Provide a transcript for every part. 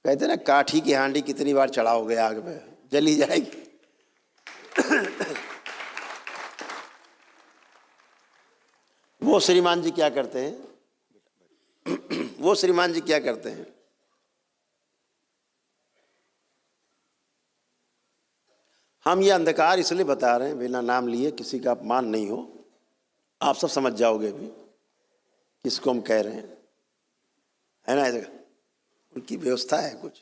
कहते ना काठी की हांडी कितनी बार चढ़ाओगे आग में, जली जाएगी। वो श्रीमान जी क्या करते हैं, वो श्रीमान जी क्या करते हैं, हम ये अंधकार इसलिए बता रहे हैं, बिना नाम लिए, किसी का अपमान नहीं हो, आप सब समझ जाओगे भी किसको हम कह रहे हैं, है ना। ऐसा उनकी व्यवस्था है कुछ।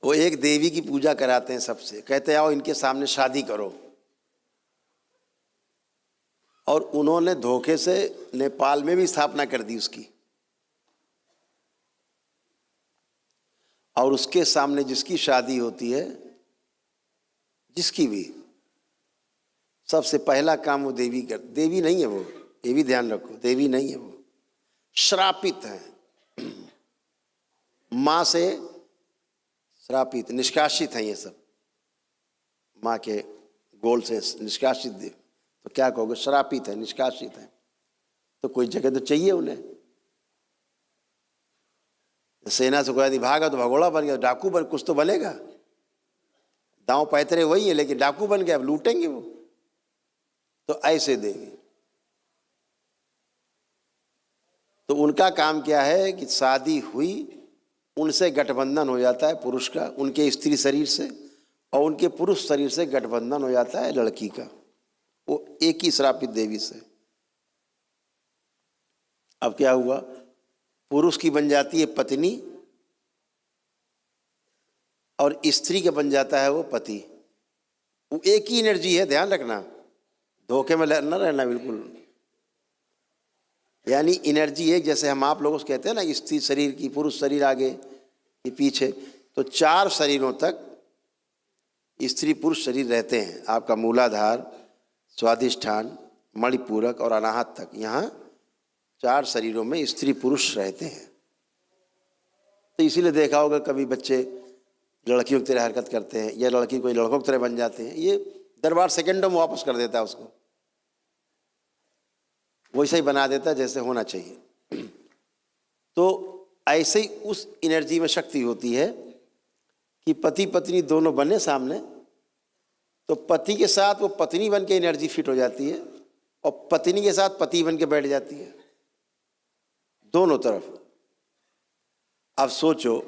वो एक देवी की पूजा कराते हैं सबसे, कहते हैं आओ इनके सामने शादी करो, और उन्होंने धोखे से नेपाल में भी स्थापना कर दी उसकी, और उसके सामने जिसकी शादी होती है, जिसकी भी, सबसे पहला काम वो देवी कर, देवी नहीं है वो, ये भी ध्यान रखो, देवी नहीं है वो, श्रापित है, माँ से श्रापित, निष्कासित हैं ये सब, माँ के गोल से निष्कासित देव, तो क्या कहोगे, श्रापित है, निष्कासित है, तो कोई जगह तो चाहिए उन्हें। सेना से कोई भागा तो भगोड़ा बन गया, डाकू बन, कुछ तो बनेगा, दांव पैतरे वही है लेकिन डाकू बन गया, अब लूटेंगे वो। तो ऐसे देवी, तो उनका काम क्या है कि शादी हुई, उनसे गठबंधन हो जाता है पुरुष का, उनके स्त्री शरीर से, और उनके पुरुष शरीर से गठबंधन हो जाता है लड़की का, वो एक ही श्रापित देवी से। अब क्या हुआ, पुरुष की बन जाती है पत्नी, और स्त्री का बन जाता है वो पति। वो एक ही एनर्जी है, ध्यान रखना, धोखे में न रहना बिल्कुल। यानी एनर्जी एक, जैसे हम आप लोगों से कहते हैं ना, स्त्री शरीर की, पुरुष शरीर आगे कि पीछे, तो 4 शरीरों तक स्त्री पुरुष शरीर रहते हैं। आपका मूलाधार, स्वादिष्ठान, मणिपूरक और अनाहत तक, यहाँ 4 शरीरों में स्त्री पुरुष रहते हैं। तो इसीलिए देखा होगा कभी बच्चे लड़कियों की तरह हरकत करते हैं, या लड़की कोई लड़कों की तरह बन जाते हैं, ये दरबार सेकंडों में वापस कर देता है उसको, वैसे ही बना देता है जैसे होना चाहिए। तो ऐसे ही उस एनर्जी में शक्ति होती है कि पति पत्नी दोनों बने सामने, तो पति के साथ वो पत्नी बन के एनर्जी फिट हो जाती है, और पत्नी के साथ पति बन के बैठ जाती है, दोनों तरफ। अब सोचो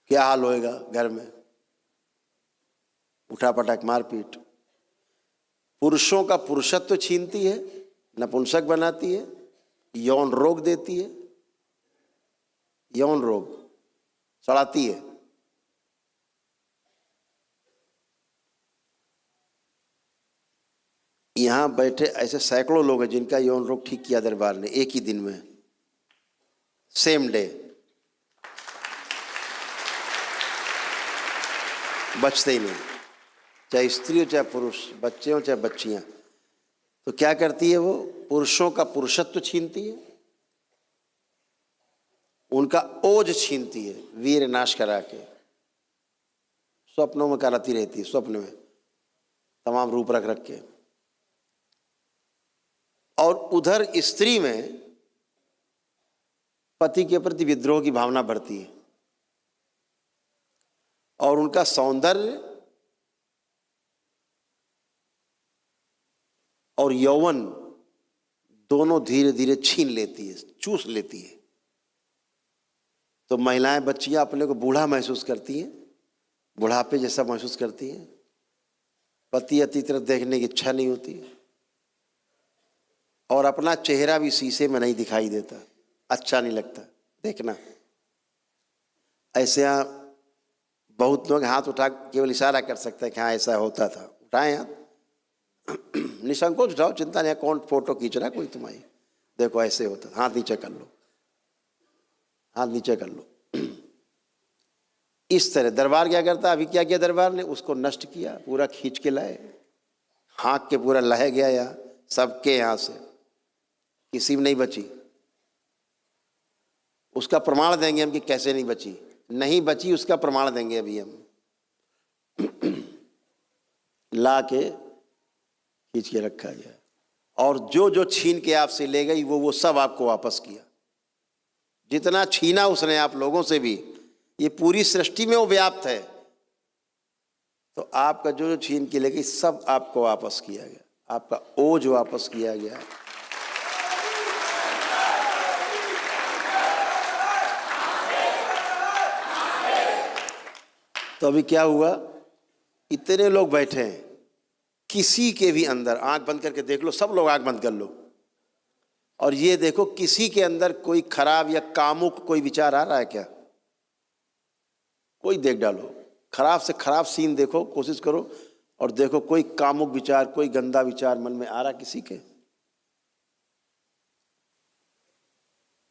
क्या हाल होएगा घर में, उठा पटाक मारपीट, पुरुषों का पुरुषत्व छीनती है, नपुंसक बनाती है, यौन रोग देती है, यौन रोग सड़ाती है। यहां बैठे ऐसे सैकड़ों लोग हैं जिनका यौन रोग ठीक किया दरबार ने एक ही दिन में, सेम डे, बचते ही नहीं, चाहे स्त्री हो चाहे पुरुष, बच्चे हो चाहे बच्चियां। तो क्या करती है वो, पुरुषों का पुरुषत्व छीनती है, उनका ओज छीनती है, वीर नाश करा के, स्वप्नों में कराती रहती है, स्वप्न में तमाम रूप रख रख के। और उधर स्त्री में पति के प्रति विद्रोह की भावना बढ़ती है, और उनका सौंदर्य और यौवन दोनों धीरे धीरे छीन लेती है, चूस लेती है। तो महिलाएं, बच्चियां अपने को बूढ़ा महसूस करती हैं, बुढ़ापे जैसा महसूस करती हैं, पति अति तरफ देखने की इच्छा नहीं होती, और अपना चेहरा भी शीशे में नहीं दिखाई देता, अच्छा नहीं लगता देखना। ऐसे यहाँ बहुत लोग हाथ उठा केवल इशारा कर सकते हैं कि हाँ ऐसा होता था, उठाएं हाथ, निसंकोच उठाओ, चिंता नहीं, कौन फोटो खींच रहा है कोई तुम्हारी, देखो ऐसे होता, हाथ नीचे कर लो, हाथ नीचे कर लो। इस तरह दरबार क्या करता, अभी क्या किया दरबार ने, उसको नष्ट किया, पूरा खींच के लाए, हाँक के पूरा लह गया यहाँ सबके, यहाँ से किसी में नहीं बची। उसका प्रमाण देंगे हम कि कैसे नहीं बची, नहीं बची उसका प्रमाण देंगे अभी हम। ला के खींच के रखा गया, और जो जो छीन के आपसे ले गई वो सब आपको वापस किया। जितना छीना उसने आप लोगों से भी, ये पूरी सृष्टि में वो व्याप्त है। तो आपका जो जो छीन के ले गई सब आपको वापस किया गया, आपका ओझ वापस किया गया। तो अभी क्या हुआ, इतने लोग बैठे हैं, किसी के भी अंदर, आंख बंद करके देख लो, सब लोग आंख बंद कर लो, और ये देखो किसी के अंदर कोई खराब या कामुक कोई विचार आ रहा है क्या? कोई देख डालो, खराब से खराब सीन देखो, कोशिश करो और देखो कोई कामुक विचार, कोई गंदा विचार मन में आ रहा किसी के?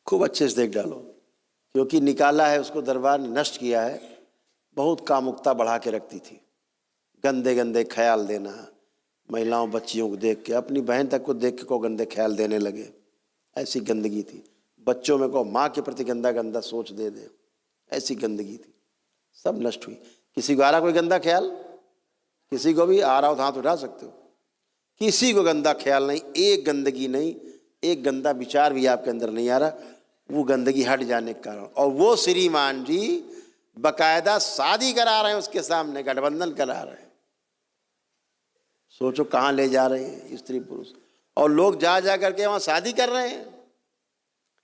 खूब अच्छे से देख डालो, क्योंकि निकाला है उसको, दरबार ने नष्ट किया है। बहुत कामुकता बढ़ा के रखती थी, गंदे गंदे ख्याल देना, महिलाओं बच्चियों को देख के, अपनी बहन तक को देख के को गंदे ख्याल देने लगे, ऐसी गंदगी थी। बच्चों में को माँ के प्रति गंदा गंदा सोच दे, ऐसी गंदगी थी, सब नष्ट हुई। किसी को आ रहा कोई गंदा ख्याल? किसी को भी आ रहा हो तो हाथ उठा सकते हो। किसी को गंदा ख्याल नहीं, एक गंदगी नहीं, एक गंदा विचार भी आपके अंदर नहीं आ रहा, वो गंदगी हट जाने के कारण। और वो श्रीमान जी बकायदा शादी करा रहे हैं उसके सामने, गठबंधन करा रहे हैं। सोचो कहाँ ले जा रहे हैं स्त्री पुरुष, और लोग जा जा करके वहाँ शादी कर रहे हैं।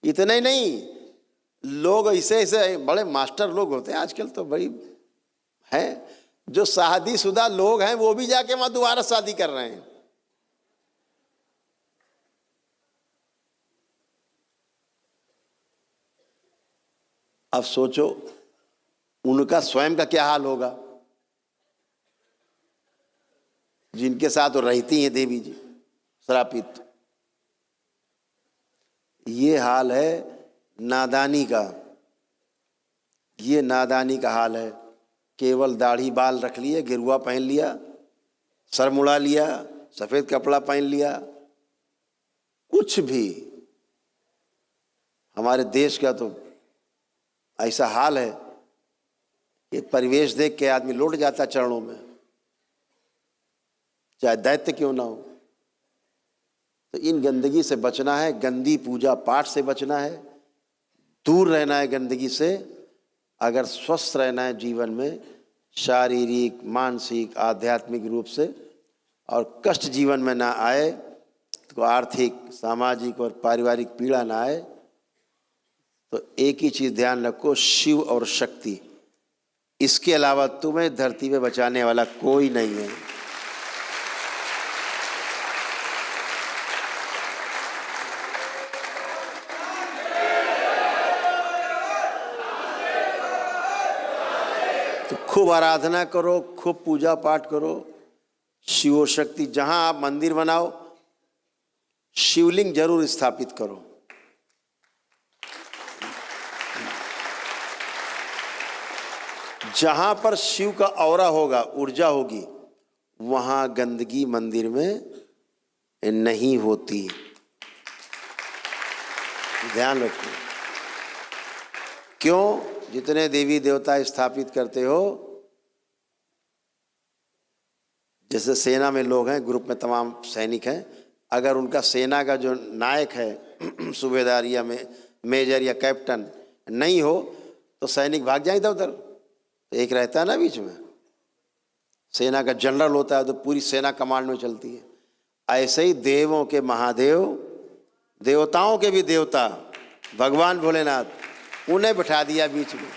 इतना ही नहीं, लोग ऐसे ऐसे बड़े मास्टर लोग होते हैं आजकल तो, बड़ी हैं, जो शादीशुदा लोग हैं वो भी जाके वहाँ दोबारा शादी कर रहे हैं। अब सोचो उनका स्वयं का क्या हाल होगा, जिनके साथ वो रहती हैं देवी जी श्रापित। ये हाल है नादानी का, ये नादानी का हाल है। केवल दाढ़ी बाल रख लिए, गिरुआ पहन लिया, सर मुड़ा लिया, सफ़ेद कपड़ा पहन लिया, कुछ भी। हमारे देश का तो ऐसा हाल है कि परिवेश देख के आदमी लौट जाता चरणों में, चाहे दैत्य क्यों ना हो। तो इन गंदगी से बचना है, गंदी पूजा पाठ से बचना है, दूर रहना है गंदगी से। अगर स्वस्थ रहना है जीवन में, शारीरिक मानसिक आध्यात्मिक रूप से, और कष्ट जीवन में ना आए, तो आर्थिक सामाजिक और पारिवारिक पीड़ा ना आए, तो एक ही चीज़ ध्यान रखो, शिव और शक्ति, इसके अलावा तुम्हें धरती पे बचाने वाला कोई नहीं है। तो खूब आराधना करो, खूब पूजा पाठ करो, शिव शक्ति। जहां आप मंदिर बनाओ, शिवलिंग जरूर स्थापित करो। जहां पर शिव का औरा होगा, ऊर्जा होगी, वहां गंदगी मंदिर में नहीं होती। ध्यान रखो। क्यों? जितने देवी देवता स्थापित करते हो, जैसे सेना में लोग हैं, ग्रुप में तमाम सैनिक हैं, अगर उनका सेना का जो नायक है सूबेदार या मेजर या कैप्टन नहीं हो, तो सैनिक भाग जाए इधर उधर। तो एक रहता है ना बीच में, सेना का जनरल होता है, तो पूरी सेना कमांड में चलती है। ऐसे ही देवों के महादेव, देवताओं के भी देवता भगवान भोलेनाथ, उन्हें बिठा दिया बीच में,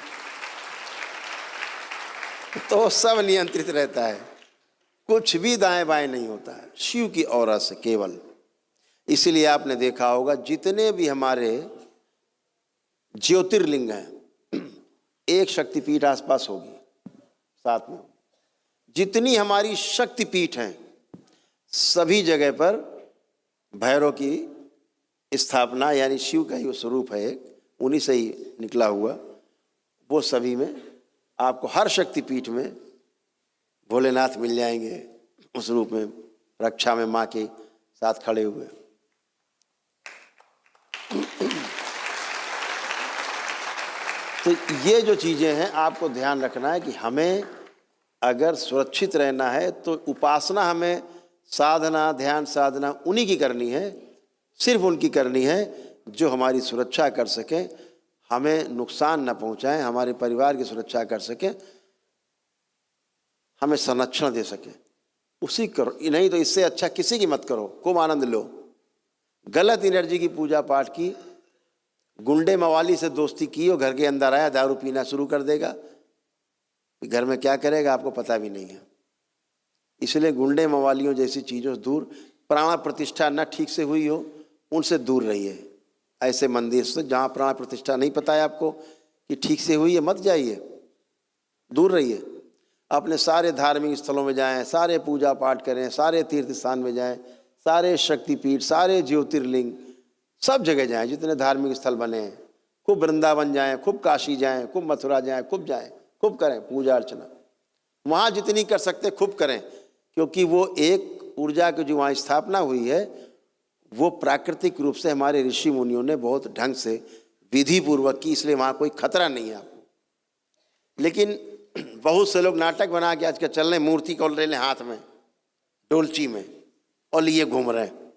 तो सब नियंत्रित रहता है, कुछ भी दाएं बाएं नहीं होता है शिव की औरा से केवल। इसीलिए आपने देखा होगा जितने भी हमारे ज्योतिर्लिंग हैं, एक शक्तिपीठ आसपास होगी, साथ में जितनी हमारी शक्तिपीठ हैं, सभी जगह पर भैरव की स्थापना, यानी शिव का ही वो स्वरूप है, एक उन्हीं से ही निकला हुआ, वो सभी में आपको हर शक्तिपीठ में भोलेनाथ मिल जाएंगे उस रूप में, रक्षा में माँ के साथ खड़े हुए। तो ये जो चीज़ें हैं आपको ध्यान रखना है कि हमें अगर सुरक्षित रहना है तो उपासना हमें साधना, ध्यान साधना उन्हीं की करनी है, सिर्फ उनकी करनी है जो हमारी सुरक्षा कर सके, हमें नुकसान न पहुंचाएं, हमारे परिवार की सुरक्षा कर सके, हमें संरक्षण दे सके, उसी करो। नहीं तो इससे अच्छा किसी की मत करो, खूब आनंद लो। गलत एनर्जी की पूजा पाठ की, गुंडे मवाली से दोस्ती की और घर के अंदर आया, दारू पीना शुरू कर देगा, घर में क्या करेगा आपको पता भी नहीं है। इसलिए गुंडे मवालियों जैसी चीज़ों से दूर, प्राण प्रतिष्ठा न ठीक से हुई हो उनसे दूर रहिए। ऐसे मंदिर से जहाँ प्राण प्रतिष्ठा नहीं पता है आपको कि ठीक से हुई है, मत जाइए, दूर रहिए। अपने सारे धार्मिक स्थलों में जाएं, सारे पूजा पाठ करें, सारे तीर्थ स्थान में जाएं, सारे शक्तिपीठ, सारे ज्योतिर्लिंग, सब जगह जाएं, जितने धार्मिक स्थल बने हैं। खूब वृंदावन जाएं, खूब काशी जाएं, खूब मथुरा जाएं, खूब करें पूजा अर्चना। वहाँ जितनी कर सकते खूब करें, क्योंकि वो एक ऊर्जा की जो वहाँ स्थापना हुई है वो प्राकृतिक रूप से हमारे ऋषि मुनियों ने बहुत ढंग से विधि पूर्वक की, इसलिए वहाँ कोई खतरा नहीं है आपको। लेकिन बहुत से लोग नाटक बना के आज के चल रहे, मूर्ति को ले लें हाथ में डोलची में और लिए घूम रहे हैं,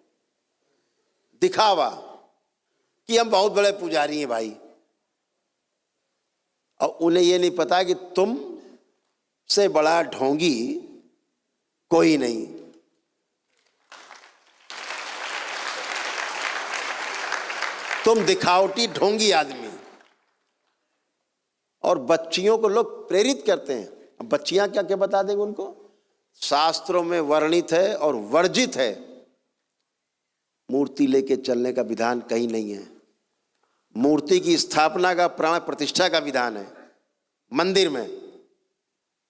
दिखावा कि हम बहुत बड़े पुजारी हैं भाई। और उन्हें ये नहीं पता कि तुम से बड़ा ढोंगी कोई नहीं। तुम दिखावटी ढोंगी आदमी। और बच्चियों को लोग प्रेरित करते हैं। अब बच्चियां क्या क्या बता देंगे उनको? शास्त्रों में वर्णित है और वर्जित है, मूर्ति लेके चलने का विधान कहीं नहीं है। मूर्ति की स्थापना का, प्राण प्रतिष्ठा का विधान है मंदिर में।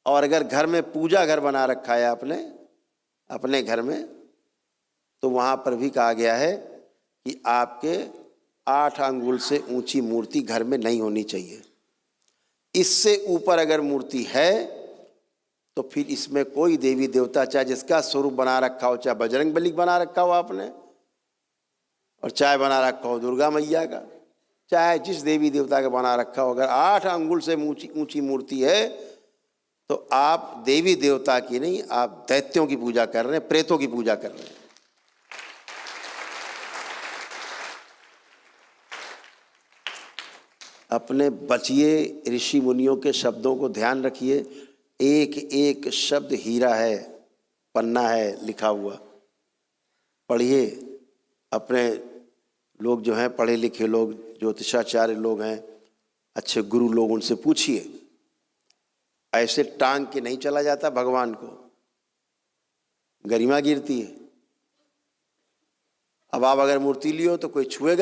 और अगर घर में पूजा घर बना रखा है आपने अपने घर में, तो वहाँ पर भी कहा गया है कि आपके 8 अंगुल से ऊंची मूर्ति घर में नहीं होनी चाहिए। इससे ऊपर अगर मूर्ति है तो फिर इसमें कोई देवी देवता, चाहे जिसका स्वरूप बना रखा हो, चाहे बजरंग बली बना रखा हो आपने, और चाहे बना रखा हो दुर्गा मैया का, चाहे जिस देवी देवता का बना रखा हो, अगर 8 अंगुल से ऊंची मूर्ति है तो आप देवी देवता की नहीं, आप दैत्यों की पूजा कर रहे हैं, प्रेतों की पूजा कर रहे हैं। अपने बचिए ऋषि मुनियों के शब्दों को ध्यान रखिए। एक एक शब्द हीरा है, पन्ना है लिखा हुआ। पढ़िए। अपने लोग जो हैं पढ़े लिखे लोग, ज्योतिषाचार्य लोग हैं, अच्छे गुरु लोग, उनसे पूछिए। ऐसे टांग के नहीं चला जाता भगवान को, गरिमा गिरती है। अब आप अगर मूर्ति लियो तो कोई छुएगा